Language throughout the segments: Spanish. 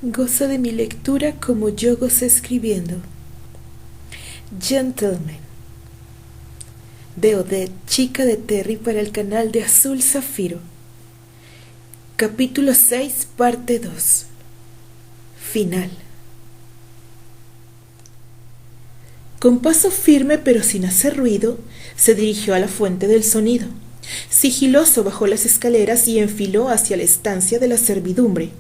Goza de mi lectura como yo gocé escribiendo. Gentleman, de Odette, chica de Terry, para el canal de Azul Zafiro. Capítulo 6, parte 2. Final. Con paso firme pero sin hacer ruido, se dirigió a la fuente del sonido. Sigiloso bajó las escaleras y enfiló hacia la estancia de la servidumbre.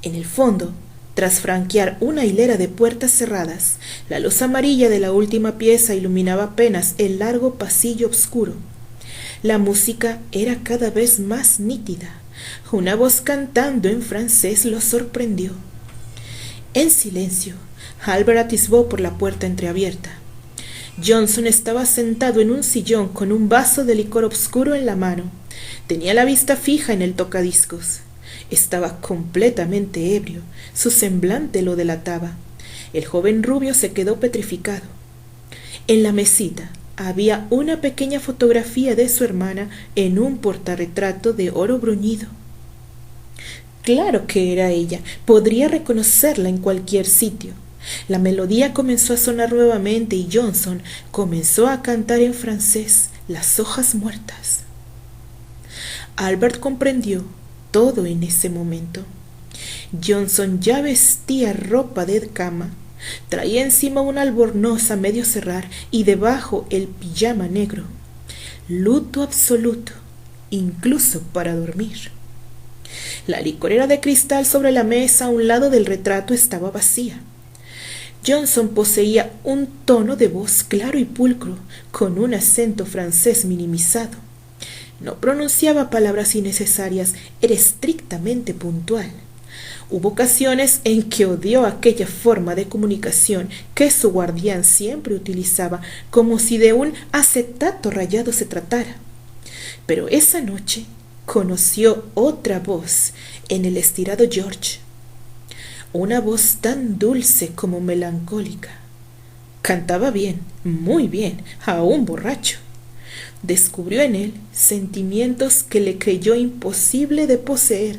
En el fondo, tras franquear una hilera de puertas cerradas, la luz amarilla de la última pieza iluminaba apenas el largo pasillo oscuro. La música era cada vez más nítida. Una voz cantando en francés lo sorprendió. En silencio, Albert atisbó por la puerta entreabierta. Johnson estaba sentado en un sillón con un vaso de licor oscuro en la mano. Tenía la vista fija en el tocadiscos. Estaba completamente ebrio. Su semblante lo delataba. El joven rubio se quedó petrificado. En la mesita había una pequeña fotografía de su hermana en un portarretrato de oro bruñido. Claro que era ella. Podría reconocerla en cualquier sitio. La melodía comenzó a sonar nuevamente y Johnson comenzó a cantar en francés Las hojas muertas. Albert comprendió todo en ese momento. Johnson ya vestía ropa de cama. Traía encima un albornoz a medio cerrar y debajo el pijama negro. Luto absoluto, incluso para dormir. La licorera de cristal sobre la mesa a un lado del retrato estaba vacía. Johnson poseía un tono de voz claro y pulcro, con un acento francés minimizado. No pronunciaba palabras innecesarias, era estrictamente puntual. Hubo ocasiones en que odió aquella forma de comunicación que su guardián siempre utilizaba, como si de un acetato rayado se tratara. Pero esa noche conoció otra voz en el estirado George. Una voz tan dulce como melancólica. Cantaba bien, muy bien, aún borracho. Descubrió en él sentimientos que le creyó imposible de poseer,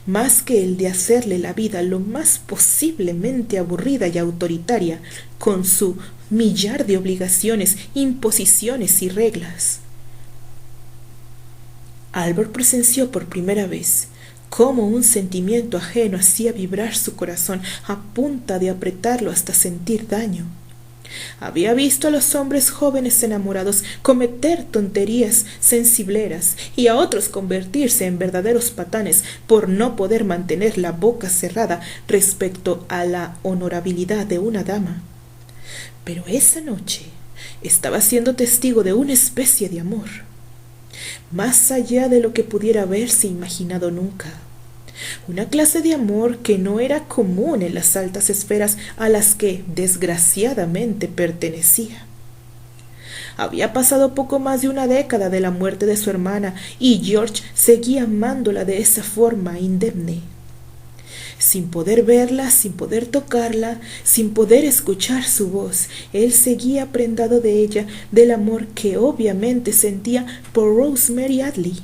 más que el de hacerle la vida lo más posiblemente aburrida y autoritaria, con su millar de obligaciones, imposiciones y reglas. Albert presenció por primera vez cómo un sentimiento ajeno hacía vibrar su corazón a punta de apretarlo hasta sentir daño. Había visto a los hombres jóvenes enamorados cometer tonterías sensibleras y a otros convertirse en verdaderos patanes por no poder mantener la boca cerrada respecto a la honorabilidad de una dama. Pero esa noche estaba siendo testigo de una especie de amor, más allá de lo que pudiera haberse imaginado nunca. Una clase de amor que no era común en las altas esferas a las que desgraciadamente pertenecía. Había pasado poco más de una década de la muerte de su hermana y George seguía amándola de esa forma indemne. Sin poder verla, sin poder tocarla, sin poder escuchar su voz, él seguía prendado de ella, del amor que obviamente sentía por Rosemary Adley.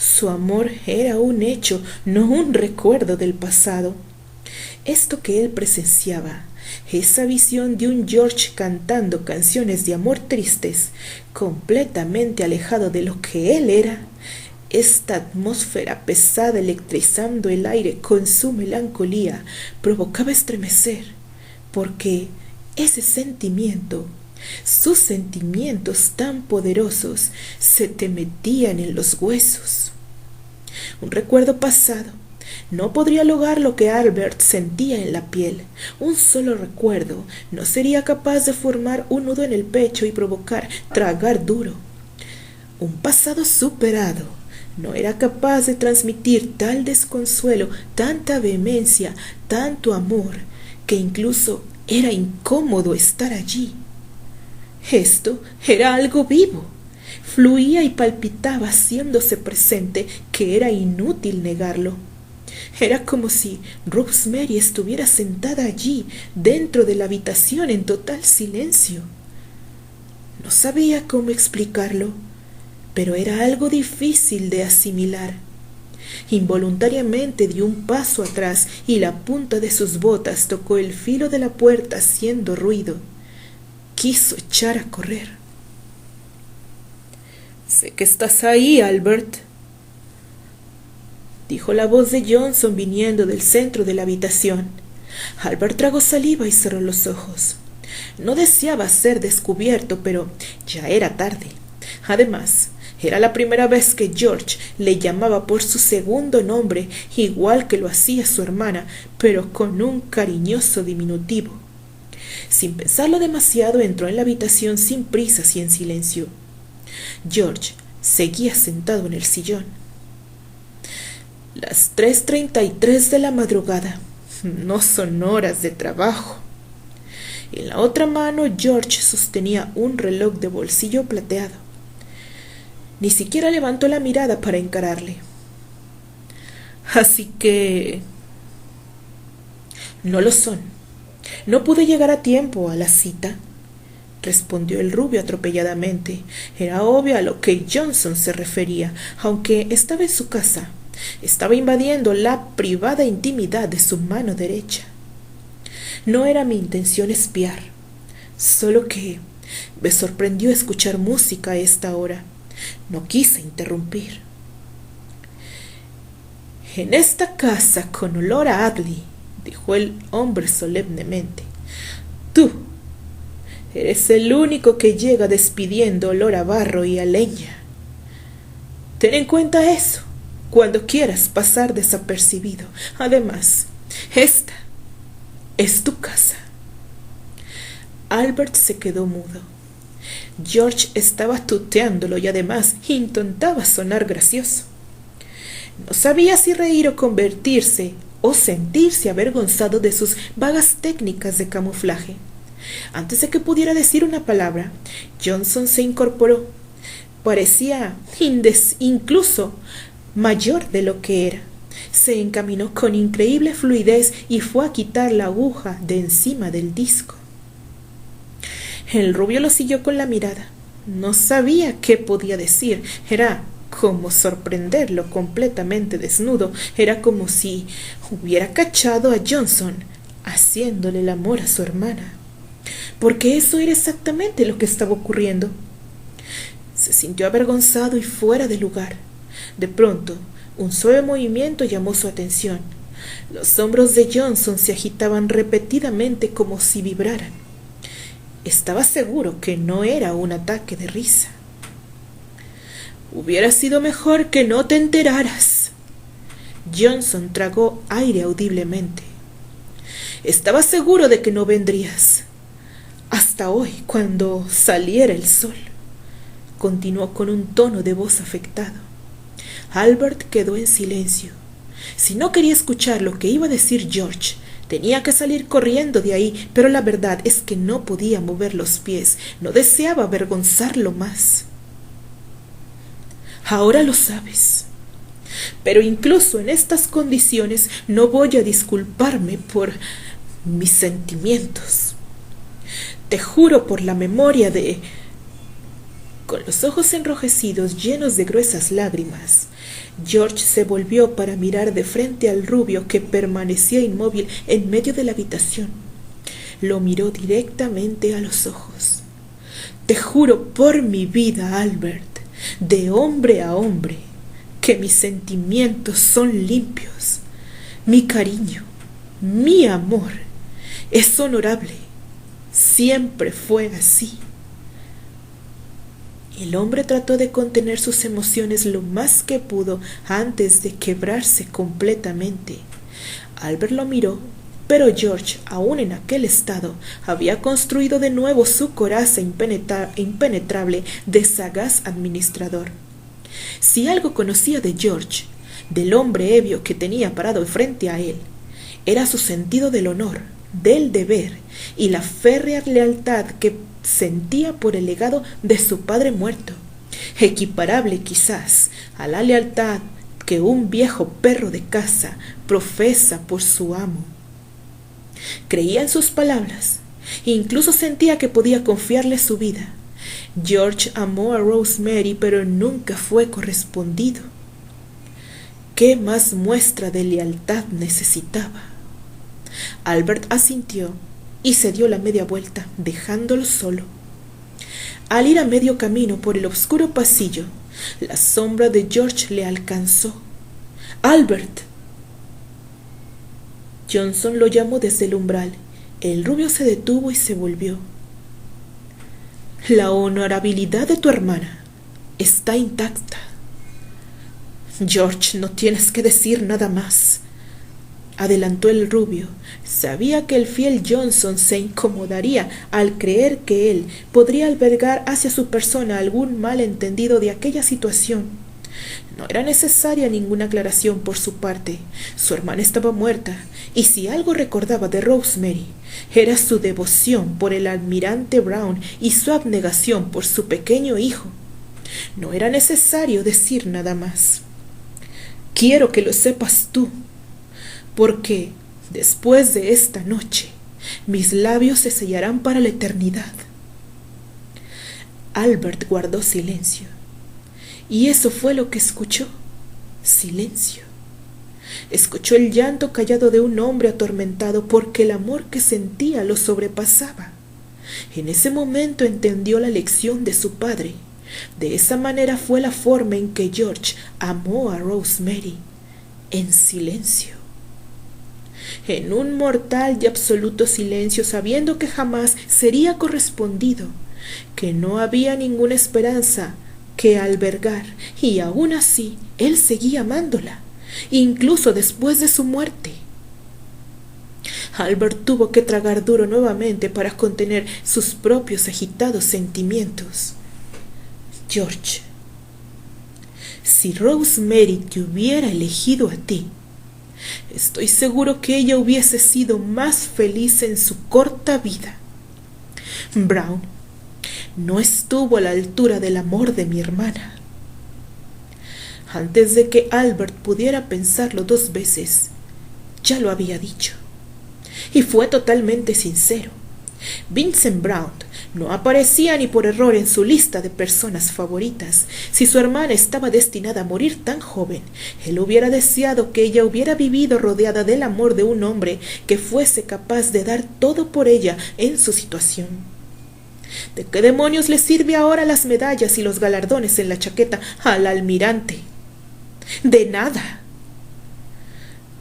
Su amor era un hecho, no un recuerdo del pasado. Esto que él presenciaba, esa visión de un George cantando canciones de amor tristes, completamente alejado de lo que él era, esta atmósfera pesada electrizando el aire con su melancolía, provocaba estremecer, porque ese sentimiento, sus sentimientos tan poderosos, se te metían en los huesos. Un recuerdo pasado no podría lograr lo que Albert sentía en la piel. Un solo recuerdo no sería capaz de formar un nudo en el pecho y provocar tragar duro. Un pasado superado no era capaz de transmitir tal desconsuelo, tanta vehemencia, tanto amor, que incluso era incómodo estar allí. Esto era algo vivo. Fluía y palpitaba haciéndose presente, que era inútil negarlo. Era como si Rosemary estuviera sentada allí, dentro de la habitación, en total silencio. No sabía cómo explicarlo, pero era algo difícil de asimilar. Involuntariamente dio un paso atrás y la punta de sus botas tocó el filo de la puerta haciendo ruido. Quiso echar a correr. «Sé que estás ahí, Albert», dijo la voz de Johnson viniendo del centro de la habitación. Albert tragó saliva y cerró los ojos. No deseaba ser descubierto, pero ya era tarde. Además, era la primera vez que George le llamaba por su segundo nombre, igual que lo hacía su hermana, pero con un cariñoso diminutivo. Sin pensarlo demasiado, entró en la habitación sin prisas y en silencio. George seguía sentado en el sillón. Las 3:33 de la madrugada. No son horas de trabajo. En la otra mano George sostenía un reloj de bolsillo plateado. Ni siquiera levantó la mirada para encararle. Así que... No lo son. No pude llegar a tiempo a la cita, respondió el rubio atropelladamente. Era obvio a lo que Johnson se refería, aunque estaba en su casa. Estaba invadiendo la privada intimidad de su mano derecha. No era mi intención espiar, solo que me sorprendió escuchar música a esta hora. No quise interrumpir. En esta casa con olor a Adley, dijo el hombre solemnemente, tú eres el único que llega despidiendo olor a barro y a leña. Ten en cuenta eso cuando quieras pasar desapercibido. Además, esta es tu casa. Albert se quedó mudo. George estaba tuteándolo y además intentaba sonar gracioso. No sabía si reír o convertirse o sentirse avergonzado de sus vagas técnicas de camuflaje. Antes de que pudiera decir una palabra, Johnson se incorporó. Parecía incluso mayor de lo que era. Se encaminó con increíble fluidez y fue a quitar la aguja de encima del disco. El rubio lo siguió con la mirada. No sabía qué podía decir. Era como sorprenderlo completamente desnudo. Era como si hubiera cachado a Johnson haciéndole el amor a su hermana. Porque eso era exactamente lo que estaba ocurriendo. Se sintió avergonzado y fuera de lugar. De pronto, un suave movimiento llamó su atención. Los hombros de Johnson se agitaban repetidamente como si vibraran. Estaba seguro que no era un ataque de risa. Hubiera sido mejor que no te enteraras. Johnson tragó aire audiblemente. Estaba seguro de que no vendrías. Hasta hoy, cuando saliera el sol. Continuó con un tono de voz afectado. Albert quedó en silencio. Si no quería escuchar lo que iba a decir George, tenía que salir corriendo de ahí, pero la verdad es que no podía mover los pies. No deseaba avergonzarlo más. Ahora lo sabes. Pero incluso en estas condiciones no voy a disculparme por mis sentimientos. Te juro por la memoria de... Con los ojos enrojecidos llenos de gruesas lágrimas, George se volvió para mirar de frente al rubio que permanecía inmóvil en medio de la habitación. Lo miró directamente a los ojos. Te juro por mi vida, Albert, de hombre a hombre, que mis sentimientos son limpios. Mi cariño, mi amor, es honorable. Siempre fue así. El hombre trató de contener sus emociones lo más que pudo antes de quebrarse completamente. Albert lo miró, pero George, aún en aquel estado, había construido de nuevo su coraza impenetrable de sagaz administrador. Si algo conocía de George, del hombre ebrio que tenía parado frente a él, era su sentido del honor, del deber y la férrea lealtad que sentía por el legado de su padre muerto, equiparable quizás a la lealtad que un viejo perro de caza profesa por su amo. Creía en sus palabras, incluso sentía que podía confiarle su vida. George amó a Rosemary, pero nunca fue correspondido. ¿Qué más muestra de lealtad necesitaba? Albert asintió y se dio la media vuelta, dejándolo solo. Al ir a medio camino por el oscuro pasillo, la sombra de George le alcanzó. ¡Albert! Johnson lo llamó desde el umbral. El rubio se detuvo y se volvió. La honorabilidad de tu hermana está intacta. George, no tienes que decir nada más, adelantó el rubio. Sabía que el fiel Johnson se incomodaría al creer que él podría albergar hacia su persona algún malentendido de aquella situación. No era necesaria ninguna aclaración por su parte. Su hermana estaba muerta, y si algo recordaba de Rosemary, era su devoción por el almirante Brown y su abnegación por su pequeño hijo. No era necesario decir nada más. Quiero que lo sepas tú, porque después de esta noche, mis labios se sellarán para la eternidad. Albert guardó silencio. Y eso fue lo que escuchó. Silencio. Escuchó el llanto callado de un hombre atormentado porque el amor que sentía lo sobrepasaba. En ese momento entendió la lección de su padre. De esa manera fue la forma en que George amó a Rosemary, en silencio. En un mortal y absoluto silencio, sabiendo que jamás sería correspondido, que no había ninguna esperanza que albergar, y aún así él seguía amándola, incluso después de su muerte. Albert tuvo que tragar duro nuevamente para contener sus propios agitados sentimientos. George, si Rosemary te hubiera elegido a ti, estoy seguro que ella hubiese sido más feliz en su corta vida. Brown no estuvo a la altura del amor de mi hermana. Antes de que Albert pudiera pensarlo dos veces, ya lo había dicho. Y fue totalmente sincero. Vincent Brown no aparecía ni por error en su lista de personas favoritas. Si su hermana estaba destinada a morir tan joven, él hubiera deseado que ella hubiera vivido rodeada del amor de un hombre que fuese capaz de dar todo por ella en su situación. ¿De qué demonios le sirve ahora las medallas y los galardones en la chaqueta al almirante? De nada.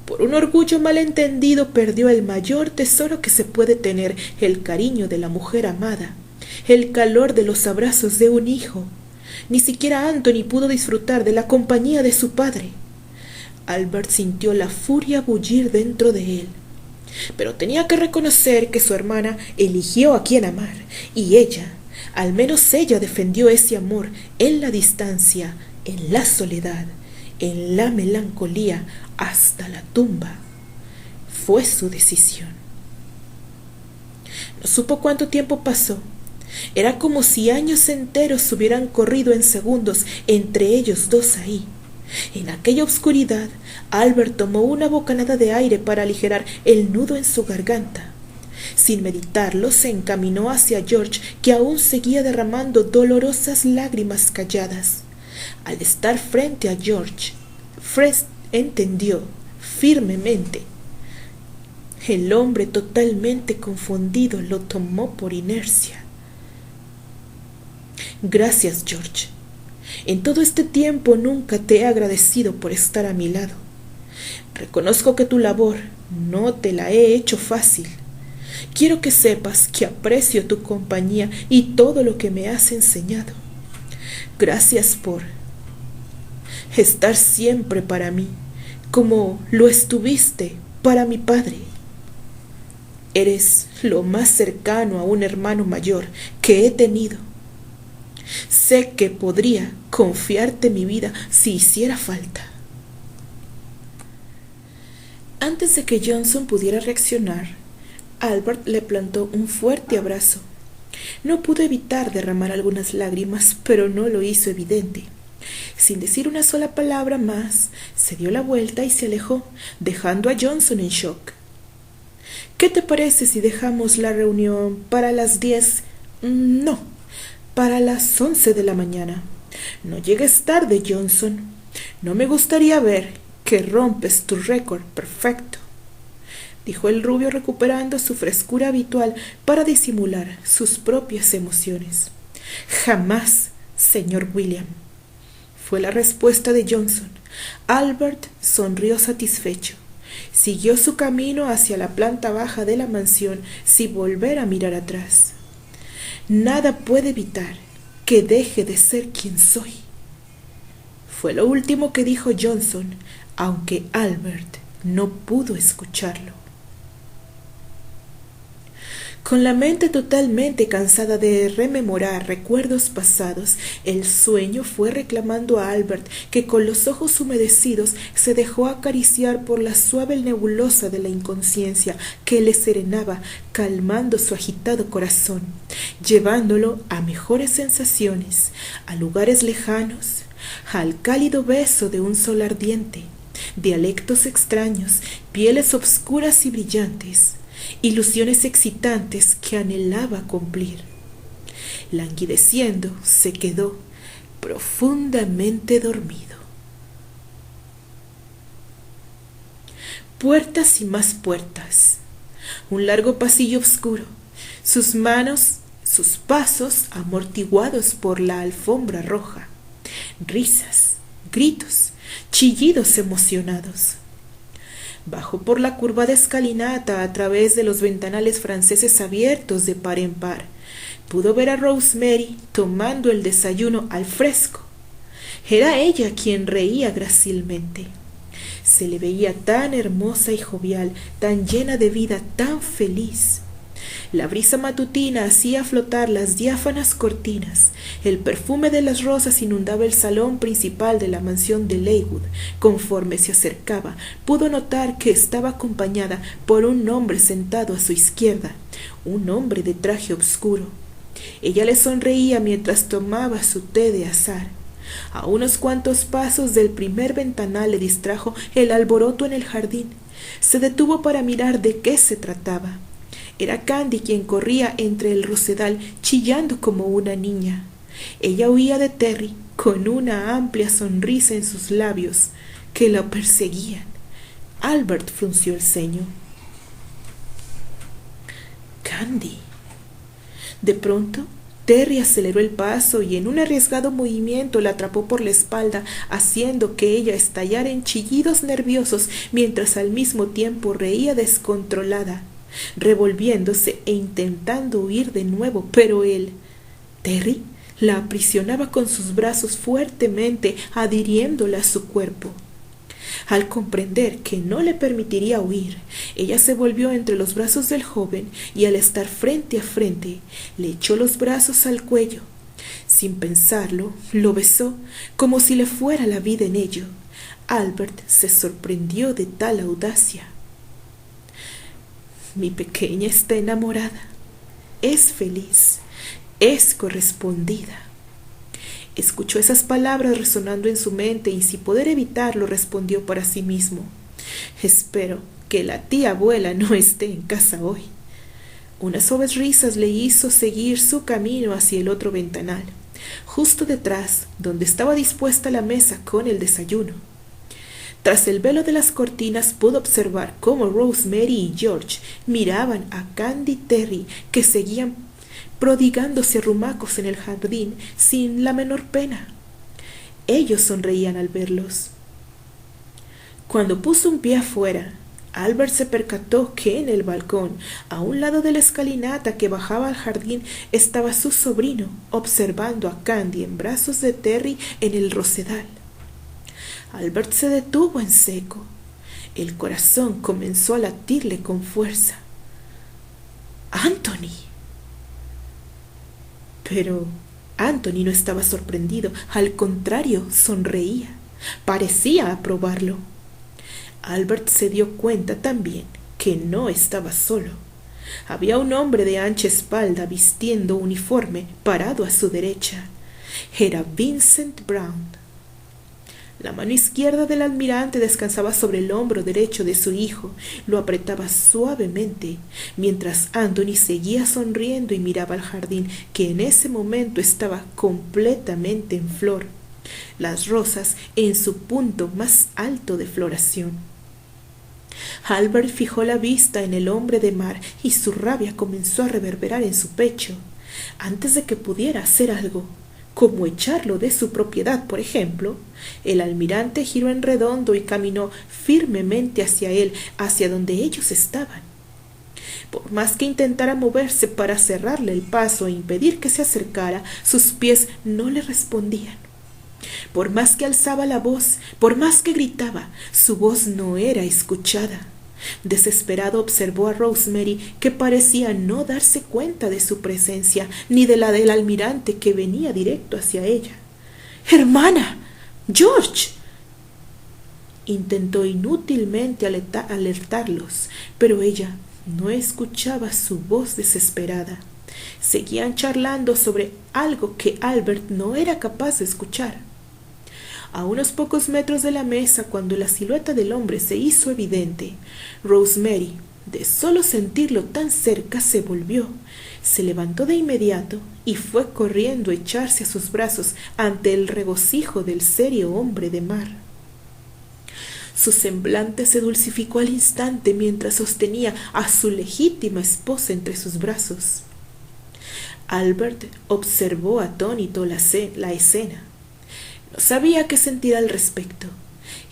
Por un orgullo malentendido perdió el mayor tesoro que se puede tener, el cariño de la mujer amada, el calor de los abrazos de un hijo. Ni siquiera Anthony pudo disfrutar de la compañía de su padre. Albert sintió la furia bullir dentro de él. Pero tenía que reconocer que su hermana eligió a quien amar, y ella, al menos ella, defendió ese amor en la distancia, en la soledad, en la melancolía, hasta la tumba. Fue su decisión. No supo cuánto tiempo pasó. Era como si años enteros hubieran corrido en segundos entre ellos dos ahí. En aquella oscuridad, Albert tomó una bocanada de aire para aligerar el nudo en su garganta. Sin meditarlo, se encaminó hacia George, que aún seguía derramando dolorosas lágrimas calladas. Al estar frente a George, Fred entendió firmemente. El hombre, totalmente confundido, lo tomó por inercia. Gracias, George. En todo este tiempo nunca te he agradecido por estar a mi lado. Reconozco que tu labor no te la he hecho fácil. Quiero que sepas que aprecio tu compañía y todo lo que me has enseñado. Gracias por estar siempre para mí, como lo estuviste para mi padre. Eres lo más cercano a un hermano mayor que he tenido. Sé que podría confiarte mi vida si hiciera falta. Antes de que Johnson pudiera reaccionar, Albert le plantó un fuerte abrazo. No pudo evitar derramar algunas lágrimas, pero no lo hizo evidente. Sin decir una sola palabra más, se dio la vuelta y se alejó, dejando a Johnson en shock. ¿Qué te parece si dejamos la reunión para las 10? No, para las 11 de la mañana. No llegues tarde, Johnson. No me gustaría ver que rompes tu récord perfecto, dijo el rubio recuperando su frescura habitual para disimular sus propias emociones. Jamás, señor William, fue la respuesta de Johnson. Albert sonrió satisfecho. Siguió su camino hacia la planta baja de la mansión sin volver a mirar atrás. Nada puede evitar que deje de ser quien soy, fue lo último que dijo Johnson, aunque Albert no pudo escucharlo. Con la mente totalmente cansada de rememorar recuerdos pasados, el sueño fue reclamando a Albert, que con los ojos humedecidos se dejó acariciar por la suave nebulosa de la inconsciencia que le serenaba, calmando su agitado corazón, llevándolo a mejores sensaciones, a lugares lejanos, al cálido beso de un sol ardiente, dialectos extraños, pieles obscuras y brillantes, ilusiones excitantes que anhelaba cumplir. Languideciendo, se quedó profundamente dormido. Puertas y más puertas. Un largo pasillo oscuro. Sus pasos amortiguados por la alfombra roja. Risas, gritos, chillidos emocionados. Bajó por la curvada escalinata a través de los ventanales franceses abiertos de par en par. Pudo ver a Rosemary tomando el desayuno al fresco. Era ella quien reía grácilmente. Se le veía tan hermosa y jovial, tan llena de vida, tan feliz. La brisa matutina hacía flotar las diáfanas cortinas. El perfume de las rosas inundaba el salón principal de la mansión de Leywood. Conforme se acercaba, pudo notar que estaba acompañada por un hombre sentado a su izquierda, un hombre de traje oscuro. Ella le sonreía mientras tomaba su té de azahar. A unos cuantos pasos del primer ventanal le distrajo el alboroto en el jardín. Se detuvo para mirar de qué se trataba. Era Candy quien corría entre el rosedal chillando como una niña. Ella huía de Terry con una amplia sonrisa en sus labios que la perseguían. Albert frunció el ceño. Candy. De pronto, Terry aceleró el paso y en un arriesgado movimiento la atrapó por la espalda, haciendo que ella estallara en chillidos nerviosos mientras al mismo tiempo reía descontrolada, revolviéndose e intentando huir de nuevo, pero Terry, la aprisionaba con sus brazos fuertemente, adhiriéndola a su cuerpo. Al comprender que no le permitiría huir, ella se volvió entre los brazos del joven y al estar frente a frente, le echó los brazos al cuello. Sin pensarlo, lo besó como si le fuera la vida en ello. Albert se sorprendió de tal audacia. Mi pequeña está enamorada, es feliz, es correspondida. Escuchó esas palabras resonando en su mente y sin poder evitarlo respondió para sí mismo: espero que la tía abuela no esté en casa hoy. Unas suaves risas le hizo seguir su camino hacia el otro ventanal, justo detrás donde estaba dispuesta la mesa con el desayuno. Tras el velo de las cortinas pudo observar cómo Rosemary y George miraban a Candy y Terry, que seguían prodigándose arrumacos en el jardín sin la menor pena. Ellos sonreían al verlos. Cuando puso un pie afuera, Albert se percató que en el balcón, a un lado de la escalinata que bajaba al jardín, estaba su sobrino, observando a Candy en brazos de Terry en el rosedal. Albert se detuvo en seco. El corazón comenzó a latirle con fuerza. ¡Anthony! Pero Anthony no estaba sorprendido, al contrario, sonreía. Parecía aprobarlo. Albert se dio cuenta también que no estaba solo. Había un hombre de ancha espalda vistiendo uniforme parado a su derecha. Era Vincent Brown. La mano izquierda del almirante descansaba sobre el hombro derecho de su hijo. Lo apretaba suavemente, mientras Anthony seguía sonriendo y miraba al jardín, que en ese momento estaba completamente en flor. las rosas en su punto más alto de floración. Albert fijó la vista en el hombre de mar y su rabia comenzó a reverberar en su pecho. Antes de que pudiera hacer algo, como echarlo de su propiedad, por ejemplo, el almirante giró en redondo y caminó firmemente hacia él, hacia donde ellos estaban. Por más que intentara moverse para cerrarle el paso e impedir que se acercara, sus pies no le respondían. Por más que alzaba la voz, por más que gritaba, su voz no era escuchada. Desesperado observó a Rosemary, que parecía no darse cuenta de su presencia, ni de la del almirante, que venía directo hacia ella. ¡Hermana! ¡George! Intentó inútilmente alertarlos, pero ella no escuchaba su voz desesperada. Seguían charlando sobre algo que Albert no era capaz de escuchar. A unos pocos metros de la mesa, cuando la silueta del hombre se hizo evidente, Rosemary, de solo sentirlo tan cerca, se volvió, se levantó de inmediato y fue corriendo a echarse a sus brazos ante el regocijo del serio hombre de mar. Su semblante se dulcificó al instante mientras sostenía a su legítima esposa entre sus brazos. Albert observó atónito la escena. No sabía qué sentir al respecto.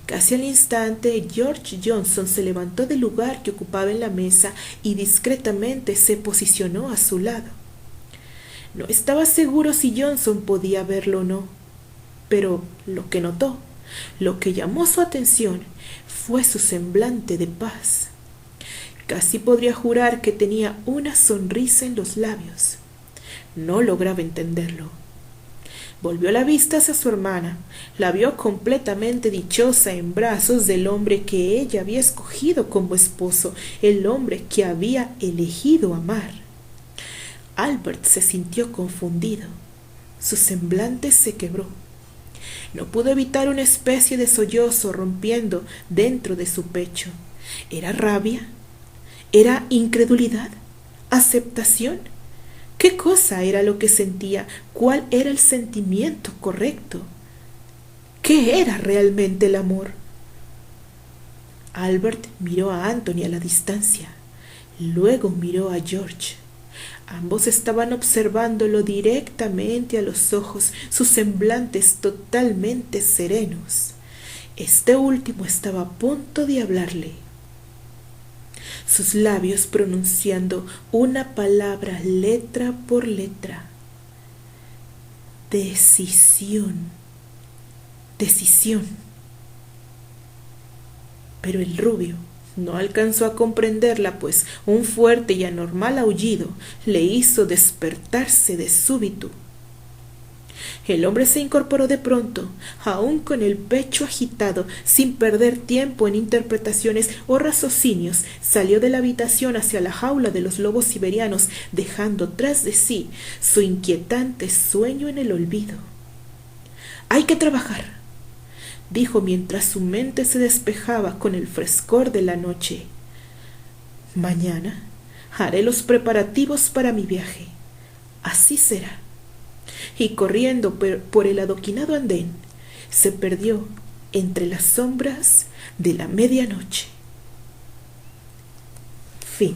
Casi al instante, George Johnson se levantó del lugar que ocupaba en la mesa y discretamente se posicionó a su lado. No estaba seguro si Johnson podía verlo o no, pero lo que notó, lo que llamó su atención, fue su semblante de paz. Casi podría jurar que tenía una sonrisa en los labios. No lograba entenderlo. Volvió la vista hacia su hermana. La vio completamente dichosa en brazos del hombre que ella había escogido como esposo, el hombre que había elegido amar. Albert se sintió confundido. Su semblante se quebró. No pudo evitar una especie de sollozo rompiendo dentro de su pecho. ¿Era rabia? ¿Era incredulidad? ¿Aceptación? ¿Qué cosa era lo que sentía? ¿Cuál era el sentimiento correcto? ¿Qué era realmente el amor? Albert miró a Anthony a la distancia. Luego miró a George. Ambos estaban observándolo directamente a los ojos, sus semblantes totalmente serenos. Este último estaba a punto de hablarle. Sus labios pronunciando una palabra letra por letra. Decisión. Decisión. Pero el rubio no alcanzó a comprenderla, pues un fuerte y anormal aullido le hizo despertarse de súbito. El hombre se incorporó de pronto, aún con el pecho agitado, sin perder tiempo en interpretaciones o raciocinios, salió de la habitación hacia la jaula de los lobos siberianos, dejando tras de sí su inquietante sueño en el olvido. «Hay que trabajar», dijo mientras su mente se despejaba con el frescor de la noche. «Mañana haré los preparativos para mi viaje. Así será». Y corriendo por el adoquinado andén, se perdió entre las sombras de la medianoche. Fin.